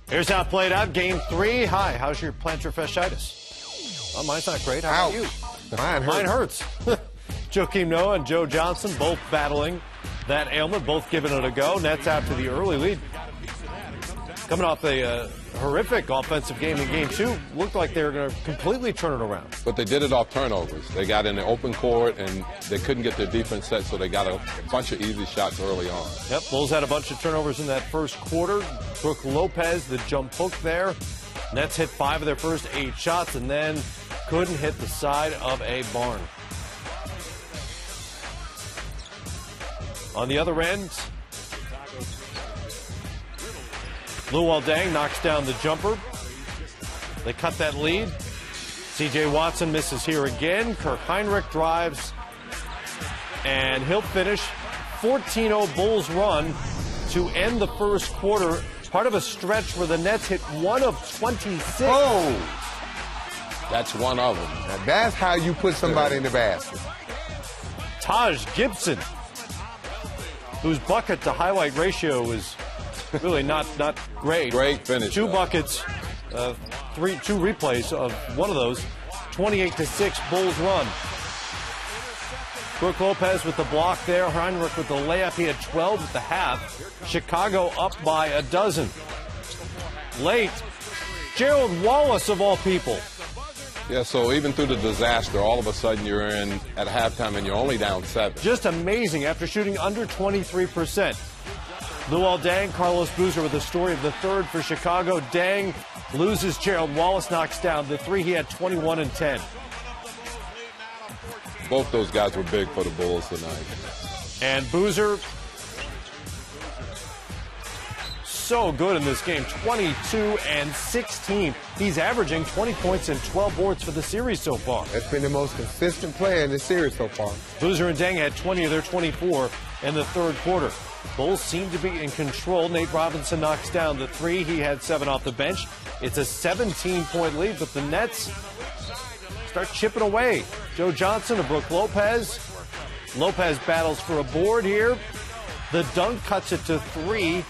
Here's how it played out. Game 3. Hi, how's your plantar fasciitis? Well, mine's not great. How about you? Mine hurts. Joakim Noah and Joe Johnson both battling that ailment, both giving it a go. Nets out to the early lead. Coming off a horrific offensive game in Game 2. Looked like they were going to completely turn it around. But they did it off turnovers. They got in the open court, and they couldn't get their defense set, so they got a bunch of easy shots early on. Yep, Bulls had a bunch of turnovers in that first quarter. Brook Lopez, the jump hook there. Nets hit 5 of their first 8 shots, and then couldn't hit the side of a barn. On the other end, Luol Deng knocks down the jumper. They cut that lead. C.J. Watson misses here again. Kirk Heinrich drives, and he'll finish 14-0 Bulls run to end the first quarter. Part of a stretch where the Nets hit 1 of 26. Oh! That's one of them. Now that's how you put somebody in the basket. Taj Gibson, whose bucket to highlight ratio is really not great. Great finish. 2 buckets, 2 replays of one of those. 28-6 Bulls run. Brook Lopez with the block there. Heinrich with the layup. He had 12 at the half. Chicago up by a dozen. Late, Gerald Wallace of all people. Yeah, so even through the disaster, all of a sudden you're in at halftime and you're only down 7. Just amazing after shooting under 23%. Luol Deng, Carlos Boozer with the story of the third for Chicago. Deng loses. Gerald Wallace knocks down the 3. He had 21 and 10. Both those guys were big for the Bulls tonight. And Boozer, so good in this game, 22 and 16. He's averaging 20 points and 12 boards for the series so far. That's been the most consistent player in the series so far. Boozer and Deng had 20 of their 24 in the third quarter. Bulls seem to be in control. Nate Robinson knocks down the 3. He had 7 off the bench. It's a 17-point lead, but the Nets start chipping away. Joe Johnson to Brook Lopez. Lopez battles for a board here. The dunk cuts it to 3.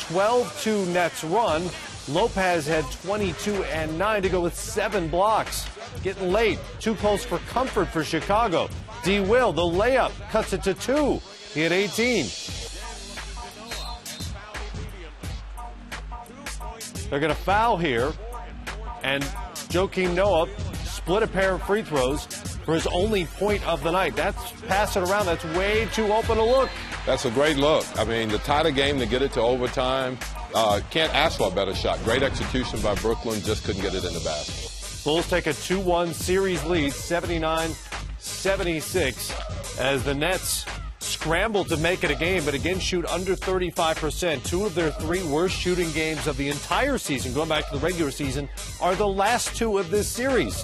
12-2 Nets run. Lopez had 22 and 9 to go with 7 blocks. Getting late. Too close for comfort for Chicago. D. Will, the layup, cuts it to 2. He had 18. They're going to foul here. And Joakim Noah split a pair of free throws for his only point of the night. That's pass it around. That's way too open a look. That's a great look. I mean, the tighter game to get it to overtime. Can't ask for a better shot. Great execution by Brooklyn. Just couldn't get it in the basket. Bulls take a 2-1 series lead, 79-76, as the Nets scramble to make it a game, but again shoot under 35%. 2 of their 3 worst shooting games of the entire season, going back to the regular season, are the last 2 of this series.